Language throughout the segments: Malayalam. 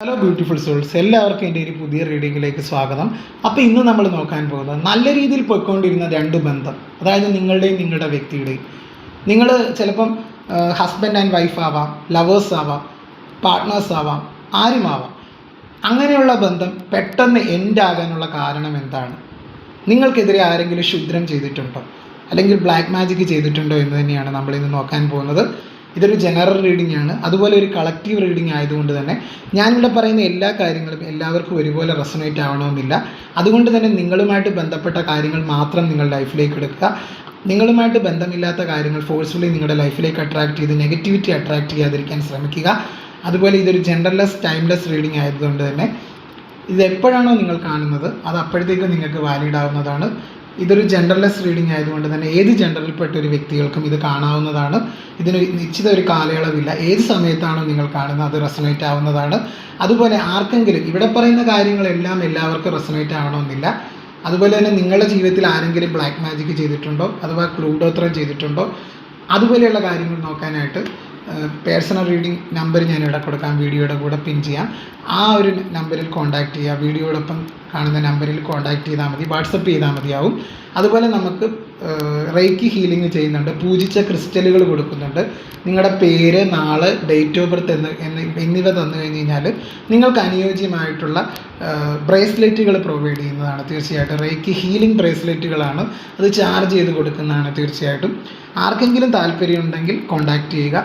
ഹലോ ബ്യൂട്ടിഫുൾ സോൾസ്, എല്ലാവർക്കും എൻ്റെ ഒരു പുതിയ റീഡിങ്ങിലേക്ക് സ്വാഗതം. അപ്പോൾ ഇന്ന് നമ്മൾ നോക്കാൻ പോകുന്നത് നല്ല രീതിയിൽ പോയിക്കൊണ്ടിരുന്ന രണ്ട് ബന്ധം, അതായത് നിങ്ങളുടെയും നിങ്ങളുടെ വ്യക്തിയുടെയും. നിങ്ങൾ ചിലപ്പം ഹസ്ബൻഡ് ആൻഡ് വൈഫ് ആവാം, ലവേഴ്സ് ആവാം, പാർട്ട്നേഴ്സ് ആവാം, ആരുമാവാം. അങ്ങനെയുള്ള ബന്ധം പെട്ടെന്ന് എൻഡ് ആകാനുള്ള കാരണം എന്താണ്? നിങ്ങൾക്കെതിരെ ആരെങ്കിലും ക്ഷുദ്രം ചെയ്തിട്ടുണ്ടോ, അല്ലെങ്കിൽ ബ്ലാക്ക് മാജിക് ചെയ്തിട്ടുണ്ടോ എന്ന് തന്നെയാണ് നമ്മളിന്ന് നോക്കാൻ പോകുന്നത്. ഇതൊരു ജനറൽ റീഡിംഗ് ആണ്, അതുപോലെ ഒരു കളക്റ്റീവ് റീഡിംഗ് ആയതുകൊണ്ട് തന്നെ ഞാനിവിടെ പറയുന്ന എല്ലാ കാര്യങ്ങളും എല്ലാവർക്കും ഒരുപോലെ റെസൊനേറ്റ് ആവണമെന്നില്ല. അതുകൊണ്ട് തന്നെ നിങ്ങളുമായിട്ട് ബന്ധപ്പെട്ട കാര്യങ്ങൾ മാത്രം നിങ്ങൾ ലൈഫിലേക്ക് എടുക്കുക. നിങ്ങളുമായിട്ട് ബന്ധമില്ലാത്ത കാര്യങ്ങൾ ഫോഴ്സ്ഫുള്ളി നിങ്ങളുടെ ലൈഫിലേക്ക് അട്രാക്ട് ചെയ്ത് നെഗറ്റിവിറ്റി അട്രാക്ട് ചെയ്യാതിരിക്കാൻ ശ്രമിക്കുക. അതുപോലെ ഇതൊരു ജെൻഡർലെസ് ടൈംലെസ് റീഡിംഗ് ആയതുകൊണ്ട് തന്നെ ഇത് എപ്പോഴാണോ നിങ്ങൾ കാണുന്നത് അത് അപ്പോഴത്തേക്കും നിങ്ങൾക്ക് വാലിഡ് ആവുന്നതാണ്. ഇതൊരു ജെൻഡർലെസ് റീഡിംഗ് ആയതുകൊണ്ട് തന്നെ ഏത് ജെൻഡറിൽപ്പെട്ട ഒരു വ്യക്തികൾക്കും ഇത് കാണാവുന്നതാണ്. ഇതിന് നിശ്ചിത ഒരു കാലയളവില്ല. ഏത് സമയത്താണോ നിങ്ങൾ കാണുന്നത് അത് റെസൊനേറ്റ് ആവുന്നതാണ്. അതുപോലെ ആർക്കെങ്കിലും ഇവിടെ പറയുന്ന കാര്യങ്ങളെല്ലാം എല്ലാവർക്കും റെസൊനേറ്റ് ആവണമെന്നില്ല. അതുപോലെ തന്നെ നിങ്ങളുടെ ജീവിതത്തിൽ ആരെങ്കിലും ബ്ലാക്ക് മാജിക് ചെയ്തിട്ടുണ്ടോ, അഥവാ ക്ലൂഡോത്രം ചെയ്തിട്ടുണ്ടോ, അതുപോലെയുള്ള കാര്യങ്ങൾ നോക്കാനായിട്ട് പേഴ്സണൽ റീഡിംഗ് നമ്പർ ഞാൻ ഇവിടെ കൊടുക്കാം, വീഡിയോയുടെ കൂടെ പിൻ ചെയ്യാം. ആ ഒരു നമ്പറിൽ കോൺടാക്ട് ചെയ്യുക. വീഡിയോടൊപ്പം കാണുന്ന നമ്പറിൽ കോൺടാക്ട് ചെയ്താൽ മതി, വാട്സപ്പ് ചെയ്താൽ മതിയാവും. അതുപോലെ നമുക്ക് റേക്കി ഹീലിംഗ് ചെയ്യുന്നുണ്ട്, പൂജിച്ച ക്രിസ്റ്റലുകൾ കൊടുക്കുന്നുണ്ട്. നിങ്ങളുടെ പേര്, നാള്, ഡേറ്റ് ഓഫ് ബർത്ത് എന്നിവ തന്നു കഴിഞ്ഞ് കഴിഞ്ഞാൽ നിങ്ങൾക്ക് അനുയോജ്യമായിട്ടുള്ള ബ്രേസ്ലെറ്റുകൾ പ്രൊവൈഡ് ചെയ്യുന്നതാണ്. തീർച്ചയായിട്ടും റേക്കി ഹീലിംഗ് ബ്രേസ്ലെറ്റുകളാണ്, അത് ചാർജ് ചെയ്ത് കൊടുക്കുന്നതാണ്. തീർച്ചയായിട്ടും ആർക്കെങ്കിലും താല്പര്യമുണ്ടെങ്കിൽ കോൺടാക്ട് ചെയ്യുക.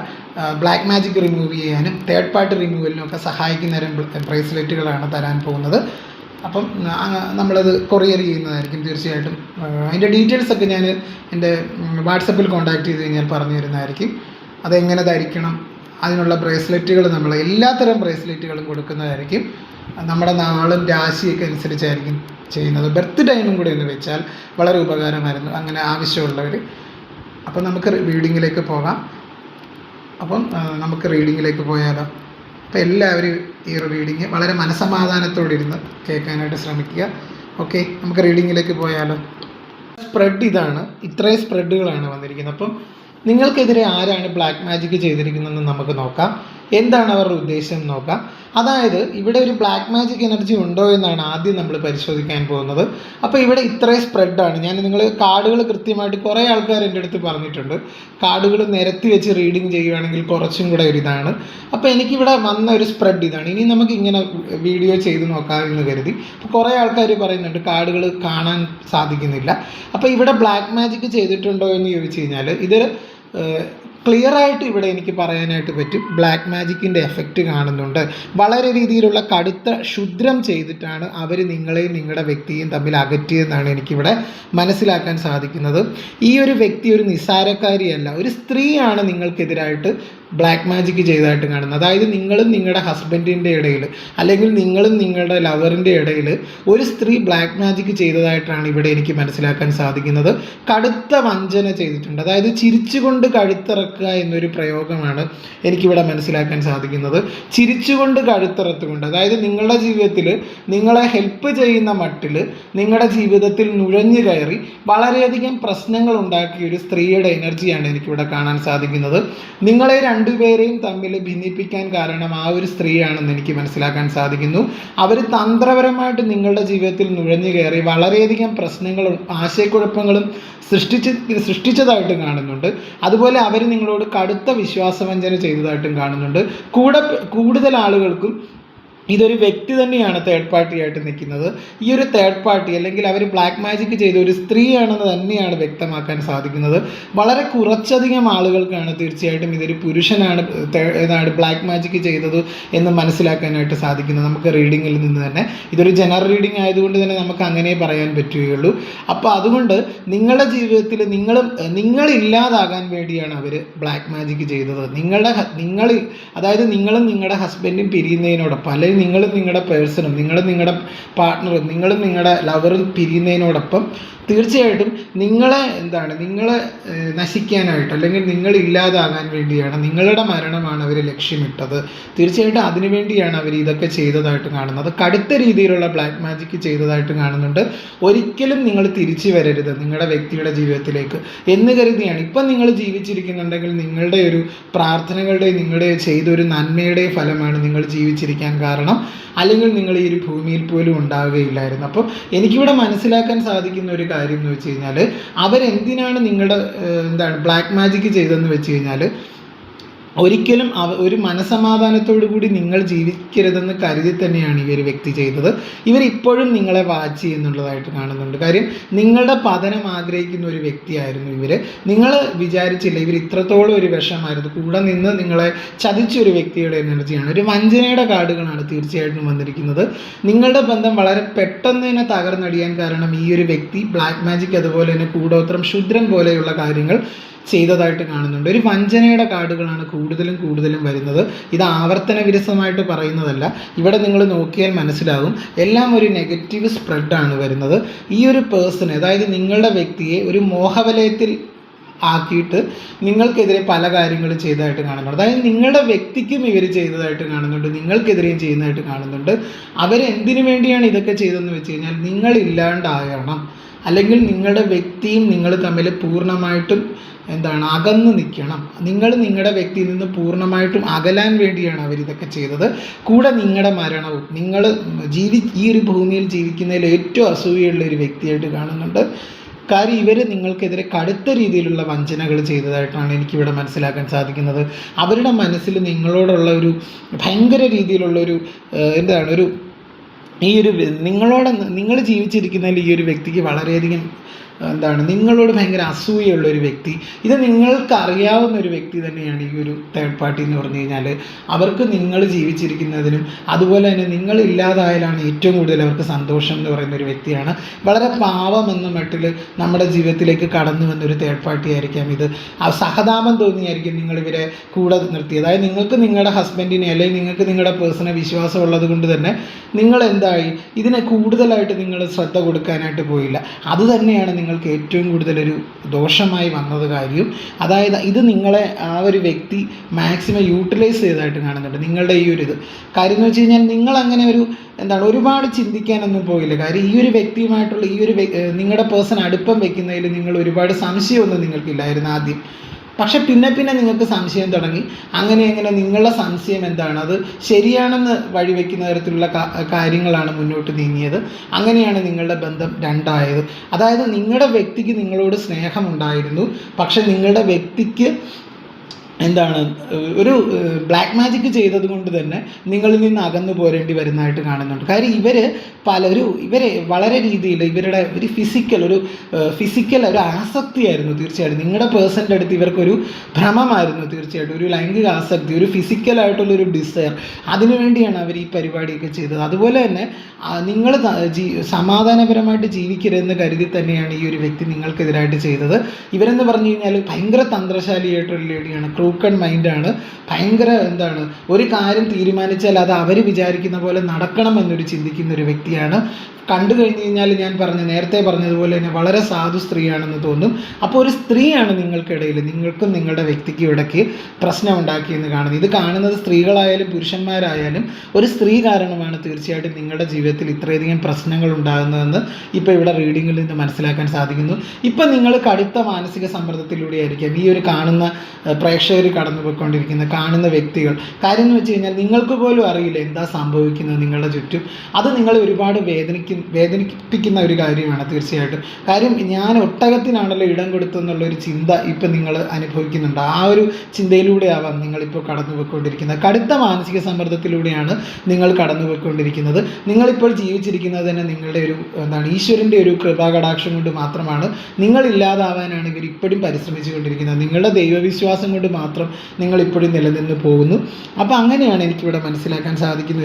ബ്ലാക്ക് മാജിക് റിമൂവ് ചെയ്യാനും തേർഡ് പാർട്ടി റിമൂവലിനും ഒക്കെ സഹായിക്കുന്ന ബ്രേസ്ലെറ്റുകളാണ് തരാൻ പോകുന്നത്. അപ്പം നമ്മളത് കൊറിയർ ചെയ്യുന്നതായിരിക്കും. തീർച്ചയായിട്ടും അതിൻ്റെ ഡീറ്റെയിൽസൊക്കെ ഞാൻ എൻ്റെ വാട്സപ്പിൽ കോൺടാക്ട് ചെയ്ത് കഴിഞ്ഞാൽ പറഞ്ഞു തരുന്നതായിരിക്കും. അതെങ്ങനെ ധരിക്കണം, അതിനുള്ള ബ്രേസ്ലെറ്റുകൾ നമ്മൾ എല്ലാത്തരം ബ്രേസ്ലെറ്റുകളും കൊടുക്കുന്നതായിരിക്കും. നമ്മുടെ നാളും രാശിയൊക്കെ അനുസരിച്ചായിരിക്കും ചെയ്യുന്നത്. ബർത്ത് ടൈമും കൂടെ എന്ന് വെച്ചാൽ വളരെ ഉപകാരമായിരുന്നു അങ്ങനെ ആവശ്യമുള്ളവർ. അപ്പം നമുക്ക് റീഡിങ്ങിലേക്ക് പോകാം. നമുക്ക് റീഡിങ്ങിലേക്ക് പോയാലോ? അപ്പോൾ എല്ലാവരും ഈ റീഡിങ് വളരെ മനസ്സമാധാനത്തോടെ ഇരുന്ന് കേൾക്കാനായിട്ട് ശ്രമിക്കുക. ഓക്കെ, നമുക്ക് റീഡിങ്ങിലേക്ക് പോയാലോ? സ്പ്രെഡ് ഇതാണ്, ഇത്രയും സ്പ്രെഡുകളാണ് വന്നിരിക്കുന്നത്. അപ്പം നിങ്ങൾക്കെതിരെ ആരാണ് ബ്ലാക്ക് മാജിക് ചെയ്തിരിക്കുന്നതെന്ന് നമുക്ക് നോക്കാം. എന്താണ് അവരുടെ ഉദ്ദേശം നോക്കാം. അതായത് ഇവിടെ ഒരു ബ്ലാക്ക് മാജിക് എനർജി ഉണ്ടോ എന്നാണ് ആദ്യം നമ്മൾ പരിശോധിക്കാൻ പോകുന്നത്. അപ്പോൾ ഇവിടെ ഇത്രയും സ്പ്രെഡാണ്. നിങ്ങൾ കാർഡുകൾ കൃത്യമായിട്ട് കുറേ ആൾക്കാർ എൻ്റെ അടുത്ത് പറഞ്ഞിട്ടുണ്ട്, കാർഡുകൾ നിരത്തി വെച്ച് റീഡിങ് ചെയ്യുകയാണെങ്കിൽ കുറച്ചും കൂടെ ഒരിതാണ്. അപ്പോൾ എനിക്കിവിടെ വന്ന ഒരു സ്പ്രെഡ് ഇതാണ്. ഇനി നമുക്ക് ഇങ്ങനെ വീഡിയോ ചെയ്ത് നോക്കാമെന്ന് കരുതി. അപ്പോൾ കുറേ ആൾക്കാർ പറയുന്നുണ്ട് കാർഡുകൾ കാണാൻ സാധിക്കുന്നില്ല. അപ്പോൾ ഇവിടെ ബ്ലാക്ക് മാജിക് ചെയ്തിട്ടുണ്ടോ എന്ന് ചോദിച്ചു കഴിഞ്ഞാൽ ഇത് ക്ലിയറായിട്ട് ഇവിടെ എനിക്ക് പറയാനായിട്ട് പറ്റും. ബ്ലാക്ക് മാജിക്കിൻ്റെ എഫക്റ്റ് കാണുന്നുണ്ട്. വളരെ രീതിയിലുള്ള കടുത്ത ക്ഷുദ്രം ചെയ്തിട്ടാണ് അവർ നിങ്ങളെയും നിങ്ങളുടെ വ്യക്തിയും തമ്മിൽ അകറ്റിയെന്നാണ് എനിക്കിവിടെ മനസ്സിലാക്കാൻ സാധിക്കുന്നത്. ഈ ഒരു വ്യക്തി ഒരു നിസ്സാരക്കാരിയല്ല, ഒരു സ്ത്രീയാണ് നിങ്ങൾക്കെതിരായിട്ട് ബ്ലാക്ക് മാജിക് ചെയ്തതായിട്ട് കാണുന്നത്. അതായത് നിങ്ങളും നിങ്ങളുടെ ഹസ്ബൻഡിൻ്റെ ഇടയിൽ, അല്ലെങ്കിൽ നിങ്ങളും നിങ്ങളുടെ ലവറിൻ്റെ ഇടയിൽ ഒരു സ്ത്രീ ബ്ലാക്ക് മാജിക് ചെയ്തതായിട്ടാണ് ഇവിടെ എനിക്ക് മനസ്സിലാക്കാൻ സാധിക്കുന്നത്. കടുത്ത വഞ്ചന ചെയ്തിട്ടുണ്ട്. അതായത് ചിരിച്ചുകൊണ്ട് കഴുത്തിറക്കുക എന്നൊരു പ്രയോഗമാണ് എനിക്കിവിടെ മനസ്സിലാക്കാൻ സാധിക്കുന്നത്. ചിരിച്ചുകൊണ്ട് കഴുത്തിറത്തുകൊണ്ട്, അതായത് നിങ്ങളുടെ ജീവിതത്തിൽ നിങ്ങളെ ഹെൽപ്പ് ചെയ്യുന്ന മട്ടിൽ നിങ്ങളുടെ ജീവിതത്തിൽ നുഴഞ്ഞു കയറി വളരെയധികം പ്രശ്നങ്ങൾ ഉണ്ടാക്കിയ ഒരു സ്ത്രീയുടെ എനർജിയാണ് എനിക്കിവിടെ കാണാൻ സാധിക്കുന്നത്. നിങ്ങളെ രണ്ടുപേരെയും തമ്മിൽ ഭിന്നിപ്പിക്കാൻ കാരണം ആ ഒരു സ്ത്രീയാണെന്ന് എനിക്ക് മനസ്സിലാക്കാൻ സാധിക്കുന്നു. അവർ തന്ത്രപരമായിട്ട് നിങ്ങളുടെ ജീവിതത്തിൽ നുഴഞ്ഞു കയറി വളരെയധികം പ്രശ്നങ്ങളും ആശയക്കുഴപ്പങ്ങളും സൃഷ്ടിച്ചതായിട്ടും കാണുന്നുണ്ട്. അതുപോലെ അവർ നിങ്ങളോട് കടുത്ത വിശ്വാസവഞ്ചന ചെയ്തതായിട്ടും കാണുന്നുണ്ട്. കൂടുതൽ ആളുകൾക്കും ഇതൊരു വ്യക്തി തന്നെയാണ് തേർഡ് പാർട്ടി ആയിട്ട് നിൽക്കുന്നത്. ഈ ഒരു തേർഡ് പാർട്ടി, അല്ലെങ്കിൽ അവർ ബ്ലാക്ക് മാജിക് ചെയ്ത ഒരു സ്ത്രീയാണെന്ന് തന്നെയാണ് വ്യക്തമാക്കാൻ സാധിക്കുന്നത്. വളരെ കുറച്ചധികം ആളുകൾക്കാണ് തീർച്ചയായിട്ടും ഇതൊരു പുരുഷനാണ് ബ്ലാക്ക് മാജിക് ചെയ്തത് എന്ന് മനസ്സിലാക്കാനായിട്ട് സാധിക്കുന്നത്. നമുക്ക് റീഡിങ്ങിൽ നിന്ന് തന്നെ ഇതൊരു ജനറൽ റീഡിംഗ് ആയതുകൊണ്ട് തന്നെ നമുക്ക് അങ്ങനെ പറയാൻ പറ്റുകയുള്ളൂ. അപ്പോൾ അതുകൊണ്ട് നിങ്ങളുടെ ജീവിതത്തിൽ നിങ്ങളില്ലാതാകാൻ വേണ്ടിയാണ് അവർ ബ്ലാക്ക് മാജിക് ചെയ്തത്. അതായത് നിങ്ങളും നിങ്ങളുടെ ഹസ്ബൻഡും പിരിയുന്നതിനോടൊപ്പം, അല്ലെങ്കിൽ നിങ്ങളും നിങ്ങളുടെ പേഴ്സണും നിങ്ങളും നിങ്ങളുടെ പാർട്ട്ണറും നിങ്ങളും നിങ്ങളുടെ ലവറും പിരിയുന്നതിനോടൊപ്പം തീർച്ചയായിട്ടും നിങ്ങളെ നശിക്കാനായിട്ട്, അല്ലെങ്കിൽ നിങ്ങളില്ലാതാകാൻ വേണ്ടിയാണ്, നിങ്ങളുടെ മരണമാണ് അവർ ലക്ഷ്യമിട്ടത്. തീർച്ചയായിട്ടും അതിനുവേണ്ടിയാണ് അവർ ഇതൊക്കെ ചെയ്തതായിട്ട് കാണുന്നത്. കടുത്ത രീതിയിലുള്ള ബ്ലാക്ക് മാജിക് ചെയ്തതായിട്ട് കാണുന്നുണ്ട്. ഒരിക്കലും നിങ്ങൾ തിരിച്ചു വരരുത് നിങ്ങളുടെ വ്യക്തിയുടെ ജീവിതത്തിലേക്ക് എന്ന് കരുതിയാണ്. ഇപ്പം നിങ്ങൾ ജീവിച്ചിരിക്കുന്നുണ്ടെങ്കിൽ നിങ്ങളുടെ ഒരു പ്രാർത്ഥനകളുടെ, നിങ്ങളുടെ ചെയ്തൊരു നന്മയുടെ ഫലമാണ് നിങ്ങൾ ജീവിച്ചിരിക്കാൻ കാരണം. കാരണം അല്ലെങ്കിൽ നിങ്ങൾ ഈ ഒരു ഭൂമിയിൽ പോലും ഉണ്ടാവുകയില്ലായിരുന്നു. അപ്പോൾ എനിക്കിവിടെ മനസ്സിലാക്കാൻ സാധിക്കുന്ന ഒരു കാര്യം എന്ന് വെച്ച് കഴിഞ്ഞാൽ, അവരെന്തിനാണ് നിങ്ങളുടെ ബ്ലാക്ക് മാജിക് ചെയ്തതെന്ന് വെച്ച് കഴിഞ്ഞാൽ, ഒരിക്കലും ഒരു മനസമാധാനത്തോടു കൂടി നിങ്ങൾ ജീവിക്കരുതെന്ന് കരുതി തന്നെയാണ് ഈ ഒരു വ്യക്തി ചെയ്തത്. ഇവരിപ്പോഴും നിങ്ങളെ വാച്ച് ചെയ്യുന്നുള്ളതായിട്ട് കാണുന്നുണ്ട്. കാര്യം നിങ്ങളുടെ പതനം ആഗ്രഹിക്കുന്ന ഒരു വ്യക്തിയായിരുന്നു ഇവർ. നിങ്ങൾ വിചാരിച്ചില്ല ഇവർ ഇത്രത്തോളം ഒരു വിഷമായിരുന്നു. കൂടെ നിന്ന് നിങ്ങളെ ചതിച്ചൊരു വ്യക്തിയുടെ എനർജിയാണ്. ഒരു വഞ്ചനയുടെ കാർഡുകളാണ് തീർച്ചയായിട്ടും വന്നിരിക്കുന്നത്. നിങ്ങളുടെ ബന്ധം വളരെ പെട്ടെന്ന് തന്നെ തകർന്നടിയാൻ കാരണം ഈ ഒരു വ്യക്തി ബ്ലാക്ക് മാജിക്, അതുപോലെ തന്നെ കൂടോത്രം, ക്ഷുദ്രൻ പോലെയുള്ള കാര്യങ്ങൾ ചെയ്തതായിട്ട് കാണുന്നുണ്ട്. ഒരു വഞ്ചനയുടെ കാർഡുകളാണ് കൂടുതലും വരുന്നത്. ഇത് ആവർത്തന വിരസമായിട്ട് പറയുന്നതല്ല. ഇവിടെ നിങ്ങൾ നോക്കിയാൽ മനസ്സിലാകും, എല്ലാം ഒരു നെഗറ്റീവ് സ്പ്രെഡാണ് വരുന്നത്. ഈ ഒരു പേഴ്സൺ, അതായത് നിങ്ങളുടെ വ്യക്തിയെ ഒരു മോഹവലയത്തിൽ ആക്കിയിട്ട് നിങ്ങൾക്കെതിരെ പല കാര്യങ്ങളും ചെയ്തതായിട്ട് കാണുന്നുണ്ട്. അതായത് നിങ്ങളുടെ വ്യക്തിക്കും ഇവർ ചെയ്തതായിട്ട് കാണുന്നുണ്ട്, നിങ്ങൾക്കെതിരെയും ചെയ്യുന്നതായിട്ട് കാണുന്നുണ്ട്. അവരെന്തിനു വേണ്ടിയാണ് ഇതൊക്കെ ചെയ്തതെന്ന് വെച്ച് കഴിഞ്ഞാൽ, നിങ്ങളില്ലാണ്ടാകണം, അല്ലെങ്കിൽ നിങ്ങളുടെ വ്യക്തിയും നിങ്ങൾ തമ്മിൽ പൂർണ്ണമായിട്ടും അകന്നു നിൽക്കണം. നിങ്ങളുടെ വ്യക്തിയിൽ നിന്ന് പൂർണ്ണമായിട്ടും അകലാൻ വേണ്ടിയാണ് അവരിതൊക്കെ ചെയ്തത്. കൂടെ നിങ്ങളുടെ മരണവും, നിങ്ങൾ ഈ ഒരു ഭൂമിയിൽ ജീവിക്കുന്നതിൽ ഏറ്റവും അസൂയുള്ള ഒരു വ്യക്തിയായിട്ട് കാണുന്നുണ്ട്. കാര്യം ഇവർ നിങ്ങൾക്കെതിരെ കടുത്ത രീതിയിലുള്ള വഞ്ചനകൾ ചെയ്തതായിട്ടാണ് എനിക്കിവിടെ മനസ്സിലാക്കാൻ സാധിക്കുന്നത്. അവരുടെ മനസ്സിൽ നിങ്ങളോടുള്ള ഒരു ഭയങ്കര രീതിയിലുള്ളൊരു നിങ്ങൾ ജീവിച്ചിരിക്കുന്നതിൽ ഈ ഒരു വ്യക്തിക്ക് വളരെയധികം നിങ്ങളോട് ഭയങ്കര അസൂയുള്ള ഒരു വ്യക്തി. ഇത് നിങ്ങൾക്ക് അറിയാവുന്ന ഒരു വ്യക്തി തന്നെയാണ് ഈ ഒരു തേർഡ് പാർട്ടി എന്ന് പറഞ്ഞു കഴിഞ്ഞാൽ. അവർക്ക് നിങ്ങൾ ജീവിച്ചിരിക്കുന്നതിനും അതുപോലെ തന്നെ നിങ്ങൾ ഇല്ലാതായാലാണ് ഏറ്റവും കൂടുതൽ അവർക്ക് സന്തോഷം എന്ന് പറയുന്ന ഒരു വ്യക്തിയാണ്. വളരെ പാവമെന്ന മട്ടിൽ നമ്മുടെ ജീവിതത്തിലേക്ക് കടന്നു വന്നൊരു തേർഡ് പാർട്ടി ആയിരിക്കാം ഇത്. സഹതാപം തോന്നിയായിരിക്കും നിങ്ങളിവരെ കൂടെ നിർത്തിയത്. അതായത് നിങ്ങൾക്ക് നിങ്ങളുടെ ഹസ്ബൻഡിനെ അല്ലെങ്കിൽ നിങ്ങൾക്ക് നിങ്ങളുടെ പേഴ്സണെ വിശ്വാസം ഉള്ളത് കൊണ്ട് തന്നെ നിങ്ങൾ ഇതിനെ കൂടുതലായിട്ട് നിങ്ങൾ ശ്രദ്ധ കൊടുക്കാനായിട്ട് പോയില്ല. അത് തന്നെയാണ് നിങ്ങൾക്ക് ഏറ്റവും കൂടുതലൊരു ദോഷമായി വന്നത് കാര്യം. അതായത് ഇത് നിങ്ങളെ ആ ഒരു വ്യക്തി മാക്സിമം യൂട്ടിലൈസ് ചെയ്തതായിട്ട് കാണുന്നുണ്ട്. നിങ്ങളുടെ ഈ ഒരു കാര്യം എന്ന് വെച്ച് കഴിഞ്ഞാൽ, നിങ്ങളങ്ങനെ ഒരുപാട് ചിന്തിക്കാനൊന്നും പോയില്ല. കാര്യം ഈ ഒരു വ്യക്തിയുമായിട്ടുള്ള നിങ്ങളുടെ പേഴ്സൺ അടുപ്പം വെക്കുന്നതിൽ നിങ്ങൾ ഒരുപാട് സംശയമൊന്നും നിങ്ങൾക്കില്ലായിരുന്നു ആദ്യം. പക്ഷെ പിന്നെ നിങ്ങൾക്ക് സംശയം തുടങ്ങി. അങ്ങനെ നിങ്ങളുടെ സംശയം അത് ശരിയാണെന്ന് വഴിവെക്കുന്ന തരത്തിലുള്ള കാര്യങ്ങളാണ് മുന്നോട്ട് നീങ്ങിയത്. അങ്ങനെയാണ് നിങ്ങളുടെ ബന്ധം രണ്ടായത്. അതായത് നിങ്ങളുടെ വ്യക്തിക്ക് നിങ്ങളോട് സ്നേഹമുണ്ടായിരുന്നു, പക്ഷെ നിങ്ങളുടെ വ്യക്തിക്ക് ഒരു ബ്ലാക്ക് മാജിക് ചെയ്തത് കൊണ്ട് തന്നെ നിങ്ങളിൽ നിന്ന് അകന്നു പോരേണ്ടി വരുന്നതായിട്ട് കാണുന്നുണ്ട്. കാര്യം ഇവരെ വളരെ രീതിയിൽ ഇവരുടെ ഒരു ഫിസിക്കൽ ഒരു ആസക്തിയായിരുന്നു തീർച്ചയായിട്ടും. നിങ്ങളുടെ പേഴ്സൻ്റെ അടുത്ത് ഇവർക്കൊരു ഭ്രമമായിരുന്നു തീർച്ചയായിട്ടും, ഒരു ലൈംഗിക ആസക്തി, ഒരു ഫിസിക്കലായിട്ടുള്ളൊരു ഡിസയർ. അതിനുവേണ്ടിയാണ് അവർ ഈ പരിപാടിയൊക്കെ ചെയ്തത്. അതുപോലെ തന്നെ നിങ്ങൾ സമാധാനപരമായിട്ട് ജീവിക്കരുതെന്ന് കരുതി തന്നെയാണ് ഈ ഒരു വ്യക്തി നിങ്ങൾക്കെതിരായിട്ട് ചെയ്തത്. ഇവരെന്ന് പറഞ്ഞു കഴിഞ്ഞാൽ ഭയങ്കര തന്ത്രശാലിയായിട്ടൊരു ലേഡിയാണ്, ക്രൂക്കൺ മൈൻഡാണ്. ഭയങ്കര ഒരു കാര്യം തീരുമാനിച്ചാൽ അത് അവർ വിചാരിക്കുന്ന പോലെ നടക്കണമെന്നൊരു ചിന്തിക്കുന്ന ഒരു വ്യക്തിയാണ്. കണ്ടു കഴിഞ്ഞ് കഴിഞ്ഞാൽ ഞാൻ നേരത്തെ പറഞ്ഞതുപോലെ തന്നെ വളരെ സാധു സ്ത്രീയാണെന്ന് തോന്നും. അപ്പോൾ ഒരു സ്ത്രീയാണ് നിങ്ങൾക്കിടയിൽ, നിങ്ങൾക്കും നിങ്ങളുടെ വ്യക്തിക്കും ഇടയ്ക്ക് പ്രശ്നം ഉണ്ടാക്കിയെന്ന് കാണുന്നത്. ഇത് കാണുന്നത് സ്ത്രീകളായാലും പുരുഷന്മാരായാലും ഒരു സ്ത്രീ കാരണമാണ് തീർച്ചയായിട്ടും നിങ്ങളുടെ ജീവിതത്തിൽ ഇത്രയധികം പ്രശ്നങ്ങൾ ഉണ്ടാകുന്നതെന്ന് ഇപ്പോൾ ഇവിടെ റീഡിങ്ങിൽ നിന്ന് മനസ്സിലാക്കാൻ സാധിക്കുന്നു. ഇപ്പം നിങ്ങൾ കടുത്ത മാനസിക സമ്മർദ്ദത്തിലൂടെ ആയിരിക്കാം ഈ ഒരു കാണുന്ന പ്രേക്ഷകർ കടന്നു പോയിക്കൊണ്ടിരിക്കുന്ന കാണുന്ന വ്യക്തികൾ. കാര്യം എന്ന് വെച്ച് കഴിഞ്ഞാൽ നിങ്ങൾക്ക് പോലും അറിയില്ല എന്താ സംഭവിക്കുന്നത് നിങ്ങളുടെ ചുറ്റും. അത് നിങ്ങളെ ഒരുപാട് വേദനിപ്പിക്കുന്ന ഒരു കാര്യമാണ് തീർച്ചയായിട്ടും. കാര്യം ഞാൻ ഒട്ടകത്തിനാണല്ലോ ഇടം കൊടുത്തെന്നുള്ളൊരു ചിന്ത ഇപ്പം നിങ്ങൾ അനുഭവിക്കുന്നുണ്ട്. ആ ഒരു ചിന്തയിലൂടെ ആവാം നിങ്ങളിപ്പോൾ കടന്നു പോയിക്കൊണ്ടിരിക്കുന്നത്. കടുത്ത മാനസിക സമ്മർദ്ദത്തിലൂടെയാണ് നിങ്ങൾ കടന്നു പോയിക്കൊണ്ടിരിക്കുന്നത്. നിങ്ങളിപ്പോൾ ജീവിച്ചിരിക്കുന്നത് തന്നെ നിങ്ങളുടെ ഒരു ഈശ്വരൻ്റെ ഒരു കൃപാകടാക്ഷം കൊണ്ട് മാത്രമാണ്. നിങ്ങളില്ലാതാവാനാണ് ഇവർ ഇപ്പോഴും പരിശ്രമിച്ചുകൊണ്ടിരിക്കുന്നത്. നിങ്ങളുടെ ദൈവവിശ്വാസം കൊണ്ട് മാത്രം നിങ്ങളിപ്പോഴും നിലനിന്ന് പോകുന്നു. അപ്പോൾ അങ്ങനെയാണ് എനിക്കിവിടെ മനസ്സിലാക്കാൻ സാധിക്കുന്ന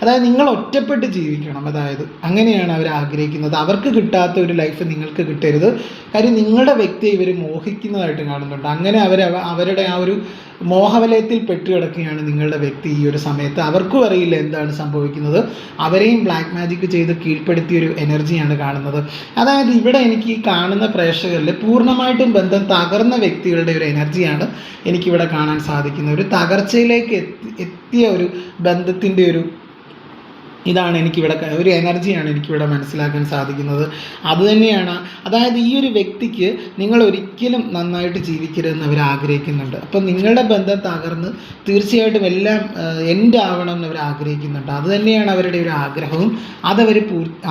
അതായത് നിങ്ങൾ ഒറ്റപ്പെട്ട് ജീവിക്കണം. അതായത് അങ്ങനെയാണ് അവർ ആഗ്രഹിക്കുന്നത്. അവർക്ക് കിട്ടാത്ത ഒരു ലൈഫ് നിങ്ങൾക്ക് കിട്ടരുത്. കാര്യം നിങ്ങളുടെ വ്യക്തിയെ ഇവർ മോഹിക്കുന്നതായിട്ട് കാണുന്നുണ്ട്. അങ്ങനെ അവരുടെ ആ ഒരു മോഹവലയത്തിൽ പെട്ടുകിടക്കുകയാണ് നിങ്ങളുടെ വ്യക്തി ഈ ഒരു സമയത്ത്. അവർക്കും അറിയില്ല എന്താണ് സംഭവിക്കുന്നത്. അവരെയും ബ്ലാക്ക് മാജിക് ചെയ്ത് കീഴ്പ്പെടുത്തിയൊരു എനർജിയാണ് കാണുന്നത്. അതായത് ഇവിടെ എനിക്ക് ഈ കാണുന്ന പ്രേക്ഷകരിൽ പൂർണ്ണമായിട്ടും ബന്ധം തകർന്ന വ്യക്തികളുടെ ഒരു എനർജിയാണ് എനിക്കിവിടെ കാണാൻ സാധിക്കുന്നത്. ഒരു തകർച്ചയിലേക്ക് എത്തിയ ഒരു ബന്ധത്തിൻ്റെ ഇതാണ് എനിക്കിവിടെ ഒരു എനർജിയാണ് എനിക്കിവിടെ മനസ്സിലാക്കാൻ സാധിക്കുന്നത്. അതുതന്നെയാണ്, അതായത് ഈ ഒരു വ്യക്തിക്ക് നിങ്ങൾ ഒരിക്കലും നന്നായിട്ട് ജീവിക്കരുതെന്ന് അവർ ആഗ്രഹിക്കുന്നുണ്ട്. അപ്പം നിങ്ങളുടെ ബന്ധം തകർന്ന് തീർച്ചയായിട്ടും എല്ലാം എൻഡ് ആവണം എന്ന് അവർ ആഗ്രഹിക്കുന്നുണ്ട്. അതുതന്നെയാണ് അവരുടെ ഒരു ആഗ്രഹവും.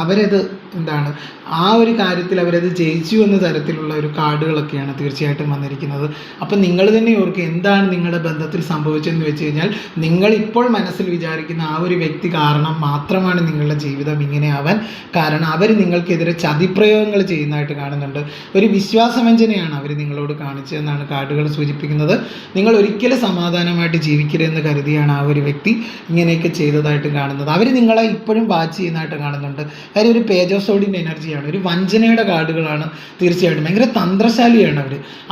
അവരത് എന്താണ് ആ ഒരു കാര്യത്തിൽ അവരത് ജയിച്ചു എന്ന തരത്തിലുള്ള ഒരു കാർഡുകളൊക്കെയാണ് തീർച്ചയായിട്ടും വന്നിരിക്കുന്നത്. അപ്പം നിങ്ങൾ തന്നെ ഓർക്കുക, എന്താണ് നിങ്ങളുടെ ബന്ധത്തിൽ സംഭവിച്ചതെന്ന് വെച്ച് കഴിഞ്ഞാൽ, നിങ്ങളിപ്പോൾ മനസ്സിൽ വിചാരിക്കുന്ന ആ ഒരു വ്യക്തി കാരണം മാത്രമാണ് നിങ്ങളുടെ ജീവിതം ഇങ്ങനെ ആവാൻ കാരണം. അവർ നിങ്ങൾക്കെതിരെ ചതിപ്രയോഗങ്ങൾ ചെയ്യുന്നതായിട്ട് കാണുന്നുണ്ട്. ഒരു വിശ്വാസവഞ്ചനയാണ് അവർ നിങ്ങളോട് കാണിച്ചതെന്നാണ് കാർഡുകൾ സൂചിപ്പിക്കുന്നത്. നിങ്ങൾ ഒരിക്കലും സമാധാനമായിട്ട് ജീവിക്കരുതെന്ന് കരുതിയാണ് ആ ഒരു വ്യക്തി ഇങ്ങനെയൊക്കെ ചെയ്തതായിട്ട് കാണുന്നത്. അവർ നിങ്ങളെ ഇപ്പോഴും വാച്ച് ചെയ്യുന്നതായിട്ട് കാണുന്നുണ്ട്. കാര്യം ഒരു പേജ് ഓഫ് സോഡിൻ്റെ എനർജിയാണ്, ഒരു വഞ്ചനയുടെ കാർഡുകളാണ്. തീർച്ചയായിട്ടും ഭയങ്കര തന്ത്രശാലിയാണ്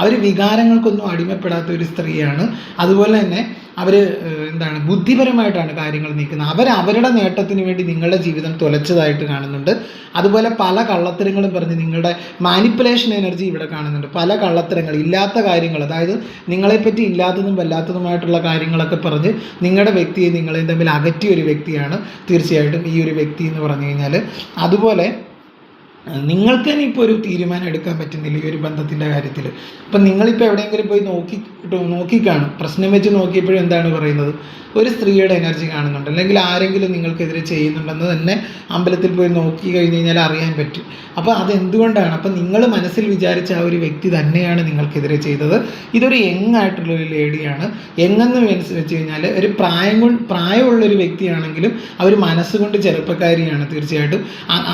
അവർ വികാരങ്ങൾക്കൊന്നും അടിമപ്പെടാത്ത ഒരു സ്ത്രീയാണ്. അതുപോലെ തന്നെ അവർ ബുദ്ധിപരമായിട്ടാണ് കാര്യങ്ങൾ നീക്കുന്നത്. അവരുടെ നേട്ടത്തിന് വേണ്ടി നിങ്ങളുടെ ജീവിതം തുലച്ചതായിട്ട് കാണുന്നുണ്ട്. അതുപോലെ പല കള്ളത്തരങ്ങളും പറഞ്ഞ് നിങ്ങളുടെ മാനിപ്പുലേഷൻ എനർജി ഇവിടെ കാണുന്നുണ്ട്. പല കള്ളത്തരങ്ങൾ, ഇല്ലാത്ത കാര്യങ്ങൾ, അതായത് നിങ്ങളെപ്പറ്റി ഇല്ലാത്തതും വല്ലാത്തതുമായിട്ടുള്ള കാര്യങ്ങളൊക്കെ പറഞ്ഞ് നിങ്ങളുടെ വ്യക്തിയെ നിങ്ങളെയും തമ്മിൽ അകറ്റിയ ഒരു വ്യക്തിയാണ് തീർച്ചയായിട്ടും ഈ ഒരു വ്യക്തി എന്ന് പറഞ്ഞു കഴിഞ്ഞാൽ. അതുപോലെ നിങ്ങൾക്ക് തന്നെ ഇപ്പോൾ ഒരു തീരുമാനം എടുക്കാൻ പറ്റുന്നില്ല ഈ ഒരു ബന്ധത്തിൻ്റെ കാര്യത്തിൽ. അപ്പം നിങ്ങളിപ്പോൾ എവിടെയെങ്കിലും പോയി നോക്കിക്കാണും, പ്രശ്നം വെച്ച് നോക്കിയപ്പോഴും എന്താണ് പറയുന്നത്, ഒരു സ്ത്രീയുടെ എനർജി കാണുന്നുണ്ട്, അല്ലെങ്കിൽ ആരെങ്കിലും നിങ്ങൾക്കെതിരെ ചെയ്യുന്നുണ്ടെന്ന് തന്നെ അമ്പലത്തിൽ പോയി നോക്കി കഴിഞ്ഞ് കഴിഞ്ഞാൽ അറിയാൻ പറ്റും. അപ്പോൾ അതെന്തുകൊണ്ടാണ്? അപ്പം നിങ്ങൾ മനസ്സിൽ വിചാരിച്ച ആ ഒരു വ്യക്തി തന്നെയാണ് നിങ്ങൾക്കെതിരെ ചെയ്തത്. ഇതൊരു യങ്ങായിട്ടുള്ളൊരു ലേഡിയാണ്. യങ്ങെന്ന് വെച്ച് കഴിഞ്ഞാൽ ഒരു പ്രായമുള്ളൊരു വ്യക്തിയാണെങ്കിലും അവർ മനസ്സുകൊണ്ട് ചെറുപ്പക്കാരിയാണ്. തീർച്ചയായിട്ടും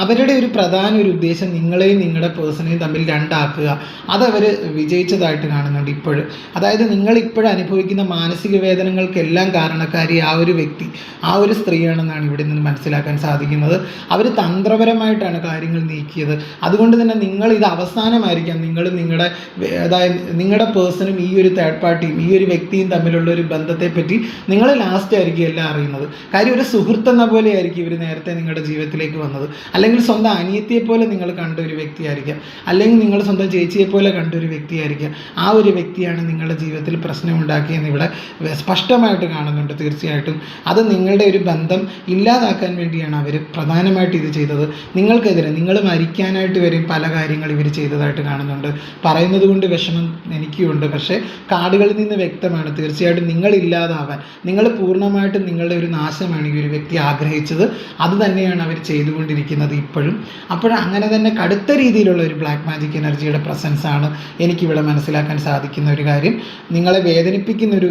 അവരുടെ ഒരു പ്രധാന ഒരു ഉദ്ദേശം നിങ്ങളെയും നിങ്ങളുടെ പേഴ്സണെയും തമ്മിൽ രണ്ടാക്കുക. അതവർ വിജയിച്ചതായിട്ട് കാണുന്നുണ്ട് ഇപ്പോഴും. അതായത് നിങ്ങളിപ്പോഴും അനുഭവിക്കുന്ന മാനസിക വേദനകൾക്കെല്ലാം കാരണക്കാരി ആ ഒരു വ്യക്തി, ആ ഒരു സ്ത്രീയാണെന്നാണ് ഇവിടെ നിന്ന് മനസ്സിലാക്കാൻ സാധിക്കുന്നത്. അവർ തന്ത്രപരമായിട്ടാണ് കാര്യങ്ങൾ നീക്കിയത്. അതുകൊണ്ട് തന്നെ ഇത് അവസാനമായിരിക്കാം അതായത് നിങ്ങളുടെ പേഴ്സണും ഈ ഒരു തേർഡ് പാർട്ടിയും ഈ ഒരു വ്യക്തിയും തമ്മിലുള്ള ഒരു ബന്ധത്തെപ്പറ്റി നിങ്ങൾ ലാസ്റ്റ് ആയിരിക്കും എല്ലാം അറിയുന്നത്. കാര്യം ഒരു സുഹൃത്തെന്ന പോലെ ആയിരിക്കും ഇവർ നേരത്തെ നിങ്ങളുടെ ജീവിതത്തിലേക്ക് വന്നത്. അല്ലെങ്കിൽ സ്വന്തം അനിയത്തിയെ പോലെ നിങ്ങൾ കണ്ട ഒരു വ്യക്തിയായിരിക്കാം, അല്ലെങ്കിൽ നിങ്ങൾ സ്വന്തം ചേച്ചിയെ പോലെ കണ്ട ഒരു വ്യക്തിയായിരിക്കാം. ആ ഒരു വ്യക്തിയാണ് നിങ്ങളുടെ ജീവിതത്തിൽ പ്രശ്നമുണ്ടാക്കിയെന്ന് ഇവിടെ സ്പഷ്ടമായിട്ട് കാണുന്നുണ്ട്. തീർച്ചയായിട്ടും അത് നിങ്ങളുടെ ഒരു ബന്ധം ഇല്ലാതാക്കാൻ വേണ്ടിയാണ് അവർ പ്രധാനമായിട്ട് ഇത് ചെയ്തത്. നിങ്ങൾക്കെതിരെ നിങ്ങൾ മരിക്കാനായിട്ട് വരെയും പല കാര്യങ്ങൾ ഇവർ ചെയ്തതായിട്ട് കാണുന്നുണ്ട്. പറയുന്നത് കൊണ്ട് വിഷമം എനിക്കുമുണ്ട്, പക്ഷേ കാർഡുകളിൽ നിന്ന് വ്യക്തമാണ് തീർച്ചയായിട്ടും നിങ്ങളില്ലാതാവാൻ, നിങ്ങൾ പൂർണ്ണമായിട്ടും നിങ്ങളുടെ ഒരു നാശമാണ് ഈ ഒരു വ്യക്തി ആഗ്രഹിച്ചത്. അത് തന്നെയാണ് അവർ ചെയ്തുകൊണ്ടിരിക്കുന്നത് ഇപ്പോഴും. അങ്ങനെ തന്നെ കടുത്ത രീതിയിലുള്ള ഒരു ബ്ലാക്ക് മാജിക് എനർജിയുടെ പ്രസൻസ് ആണ് എനിക്കിവിടെ മനസ്സിലാക്കാൻ സാധിക്കുന്ന ഒരു കാര്യം. നിങ്ങളെ വേദനിപ്പിക്കുന്നൊരു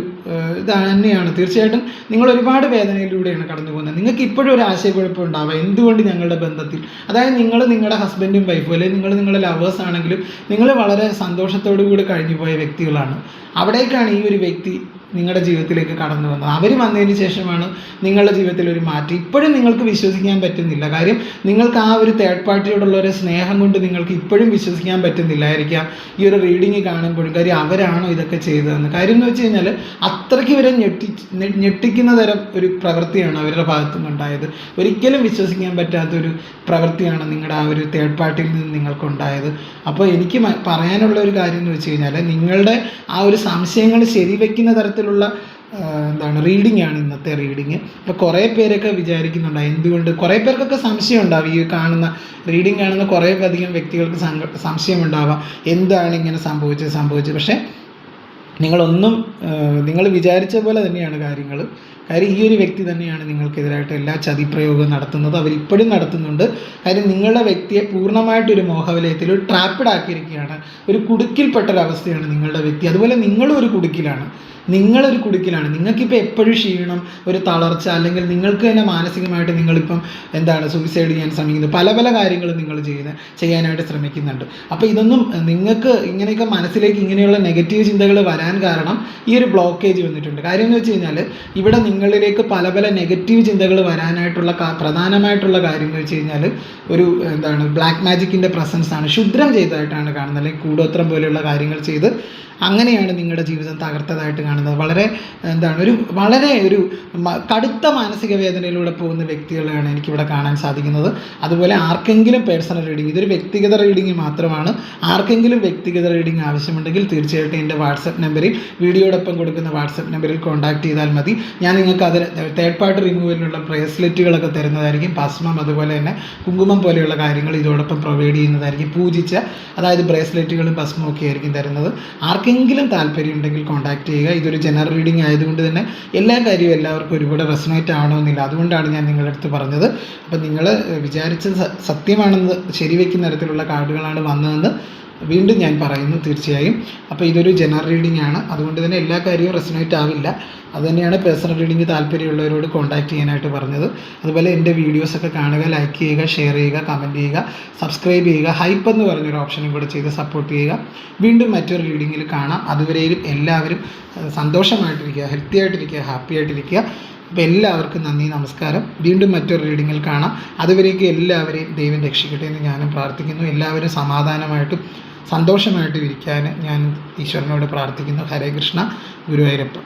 ഇത് തന്നെയാണ്. തീർച്ചയായിട്ടും നിങ്ങൾ ഒരുപാട് വേദനയിലൂടെയാണ് കടന്നു പോകുന്നത്. നിങ്ങൾക്ക് ഇപ്പോഴും ഒരു ആശയക്കുഴപ്പം ഉണ്ടാവുക, എന്തുകൊണ്ട് ഞങ്ങളുടെ ബന്ധത്തിൽ, അതായത് നിങ്ങളുടെ ഹസ്ബൻഡും വൈഫും അല്ലെങ്കിൽ നിങ്ങളുടെ ലവേഴ്സ് ആണെങ്കിലും നിങ്ങൾ വളരെ സന്തോഷത്തോടു കൂടി കഴിഞ്ഞു പോയ വ്യക്തികളാണ്. അവിടേക്കാണ് ഈ ഒരു വ്യക്തി നിങ്ങളുടെ ജീവിതത്തിലേക്ക് കടന്നു വന്നത്. അവർ വന്നതിന് ശേഷമാണ് നിങ്ങളുടെ ജീവിതത്തിൽ ഒരു മാറ്റം. ഇപ്പോഴും നിങ്ങൾക്ക് വിശ്വസിക്കാൻ പറ്റുന്നില്ല. കാര്യം നിങ്ങൾക്ക് ആ ഒരു തേർഡ് പാർട്ടിയോടുള്ള ഒരു സ്നേഹം കൊണ്ട് നിങ്ങൾക്ക് ഇപ്പോഴും വിശ്വസിക്കാൻ പറ്റുന്നില്ലായിരിക്കാം ഈ ഒരു റീഡിങ് കാണുമ്പോഴും. കാര്യം അവരാണോ ഇതൊക്കെ ചെയ്തതെന്ന്. കാര്യം എന്ന് വെച്ച് കഴിഞ്ഞാൽ അത്രയ്ക്ക് ഇവരെ ഞെട്ടിക്കുന്ന തരം ഒരു പ്രവൃത്തിയാണ് അവരുടെ ഭാഗത്തുനിന്നുണ്ടായത്. ഒരിക്കലും വിശ്വസിക്കാൻ പറ്റാത്തൊരു പ്രവൃത്തിയാണ് നിങ്ങളുടെ ആ ഒരു തേർഡ് പാർട്ടിയിൽ നിന്ന് നിങ്ങൾക്കുണ്ടായത്. അപ്പോൾ എനിക്ക് പറയാനുള്ള ഒരു കാര്യം എന്ന് വെച്ച് കഴിഞ്ഞാൽ, നിങ്ങളുടെ ആ ഒരു സംശയങ്ങൾ ശരിവെക്കുന്ന തരത്തിലുള്ള റീഡിംഗ് ആണ് ഇന്നത്തെ റീഡിങ്. ഇപ്പോൾ കുറേ പേരൊക്കെ വിചാരിക്കുന്നുണ്ടാവും എന്തുകൊണ്ട്, കുറേ പേർക്കൊക്കെ സംശയം ഉണ്ടാവും. ഈ റീഡിങ് കാണുന്ന കുറേ അധികം വ്യക്തികൾക്ക് സംശയം ഉണ്ടാവാം, എന്താണ് ഇങ്ങനെ സംഭവിച്ചത്. പക്ഷേ നിങ്ങൾ വിചാരിച്ച പോലെ തന്നെയാണ് കാര്യങ്ങൾ. കാര്യം ഈ ഒരു വ്യക്തി തന്നെയാണ് നിങ്ങൾക്കെതിരായിട്ട് എല്ലാ ചതിപ്രയോഗവും നടത്തുന്നത്. അവരിപ്പോഴും നടത്തുന്നുണ്ട്. കാര്യം നിങ്ങളുടെ വ്യക്തിയെ പൂർണ്ണമായിട്ടൊരു മോഹവലയത്തിൽ ഒരു ട്രാപ്പിഡ് ആക്കിയിരിക്കുകയാണ്. ഒരു കുടുക്കിൽപ്പെട്ടൊരവസ്ഥയാണ് നിങ്ങളുടെ വ്യക്തി. അതുപോലെ നിങ്ങളും ഒരു കുടുക്കിലാണ്. നിങ്ങൾക്കിപ്പോൾ എപ്പോഴും ക്ഷീണം, ഒരു തളർച്ച, അല്ലെങ്കിൽ നിങ്ങൾക്ക് തന്നെ മാനസികമായിട്ട് നിങ്ങളിപ്പം സൂയിസൈഡ് ചെയ്യാൻ ശ്രമിക്കുന്നത്, പല കാര്യങ്ങളും നിങ്ങൾ ചെയ്യാനായിട്ട് ശ്രമിക്കുന്നുണ്ട്. അപ്പോൾ ഇതൊന്നും നിങ്ങൾക്ക് ഇങ്ങനെയൊക്കെ മനസ്സിലേക്ക് ഇങ്ങനെയുള്ള നെഗറ്റീവ് ചിന്തകൾ വരാൻ കാരണം ഈ ഒരു ബ്ലോക്കേജ് വന്നിട്ടുണ്ട്. കാര്യം എന്ന് വെച്ച് കഴിഞ്ഞാൽ ഇവിടെ നിങ്ങളിലേക്ക് പല നെഗറ്റീവ് ചിന്തകൾ വരാനായിട്ടുള്ള പ്രധാനമായിട്ടുള്ള കാര്യം എന്ന് വെച്ച് കഴിഞ്ഞാൽ ഒരു ബ്ലാക്ക് മാജിക്കിൻ്റെ പ്രസൻസ് ആണ്. ക്ഷുദ്രം ചെയ്തതായിട്ടാണ് കാണുന്നത്, അല്ലെങ്കിൽ കൂടോത്രം പോലെയുള്ള കാര്യങ്ങൾ ചെയ്ത് അങ്ങനെയാണ് നിങ്ങളുടെ ജീവിതം തകർത്തതായിട്ട് കാണുന്നത്. വളരെ ഒരു കടുത്ത മാനസിക വേദനയിലൂടെ പോകുന്ന വ്യക്തികളെയാണ് എനിക്കിവിടെ കാണാൻ സാധിക്കുന്നത്. അതുപോലെ ആർക്കെങ്കിലും പേഴ്സണൽ റീഡിംഗ്, ഇതൊരു വ്യക്തിഗത റീഡിംഗ് മാത്രമാണ്. ആർക്കെങ്കിലും വ്യക്തിഗത റീഡിംഗ് ആവശ്യമുണ്ടെങ്കിൽ തീർച്ചയായിട്ടും എൻ്റെ വാട്സപ്പ് നമ്പറിൽ, വീഡിയോടൊപ്പം കൊടുക്കുന്ന വാട്സപ്പ് നമ്പറിൽ കോൺടാക്ട് ചെയ്താൽ മതി. ഞാൻ നിങ്ങൾക്ക് അതിൽ തേർഡ് പാർട്ടി റിമൂവലിനുള്ള ബ്രേസ്ലെറ്റുകളൊക്കെ തരുന്നതായിരിക്കും. ഭസ്മം, അതുപോലെ തന്നെ കുങ്കുമം പോലെയുള്ള കാര്യങ്ങൾ ഇതോടൊപ്പം പ്രൊവൈഡ് ചെയ്യുന്നതായിരിക്കും. പൂജിച്ച, അതായത് ബ്രേസ്ലെറ്റുകളും ഭസ്മവും ഒക്കെ ആയിരിക്കും തരുന്നത്. ആർക്കെങ്കിലും താല്പര്യം ഉണ്ടെങ്കിൽ കോൺടാക്ട് ചെയ്യുക. ഇതൊരു ജനറൽ റീഡിംഗ് ആയതുകൊണ്ട് തന്നെ എല്ലാ കാര്യവും എല്ലാവർക്കും ഒരുപാട് റെസണേറ്റ് ആവണമെന്നില്ല. അതുകൊണ്ടാണ് ഞാൻ നിങ്ങളുടെ അടുത്ത് പറഞ്ഞത്. അപ്പം നിങ്ങൾ വിചാരിച്ചത് സത്യമാണെന്ന് ശരിവെക്കുന്ന തരത്തിലുള്ള കാർഡുകളാണ് വന്നതെന്ന് വീണ്ടും ഞാൻ പറയുന്നു തീർച്ചയായും. അപ്പോൾ ഇതൊരു ജനറൽ റീഡിംഗ് ആണ്, അതുകൊണ്ട് തന്നെ എല്ലാ കാര്യവും റെസണേറ്റ് ആവില്ല. അതുതന്നെയാണ് പേഴ്സണൽ റീഡിംഗ് താല്പര്യമുള്ളവരോട് കോൺടാക്ട് ചെയ്യാനായിട്ട് പറഞ്ഞത്. അതുപോലെ എൻ്റെ വീഡിയോസൊക്കെ കാണുക, ലൈക്ക് ചെയ്യുക, ഷെയർ ചെയ്യുക, കമൻറ്റ് ചെയ്യുക, സബ്സ്ക്രൈബ് ചെയ്യുക, ഹൈപ്പ് എന്ന് പറഞ്ഞൊരു ഓപ്ഷനും കൂടെ ചെയ്ത് സപ്പോർട്ട് ചെയ്യുക. വീണ്ടും മറ്റൊരു റീഡിങ്ങിൽ കാണാം. അതുവരെയും എല്ലാവരും സന്തോഷമായിട്ടിരിക്കുക, ഹെൽത്തി ആയിട്ടിരിക്കുക, ഹാപ്പി ആയിട്ടിരിക്കുക. അപ്പോൾ എല്ലാവർക്കും നന്ദി, നമസ്കാരം. വീണ്ടും മറ്റൊരു റീഡിങ്ങിൽ കാണാം. അതുവരേക്കും എല്ലാവരെയും ദൈവം രക്ഷിക്കട്ടെ എന്ന് ഞാനും പ്രാർത്ഥിക്കുന്നു. എല്ലാവരും സമാധാനമായിട്ടും സന്തോഷമായിട്ടും ഇരിക്കാൻ ഞാൻ ഈശ്വരനോട് പ്രാർത്ഥിക്കുന്നു. ഹരേ കൃഷ്ണ, ഗുരുവായൂരപ്പ.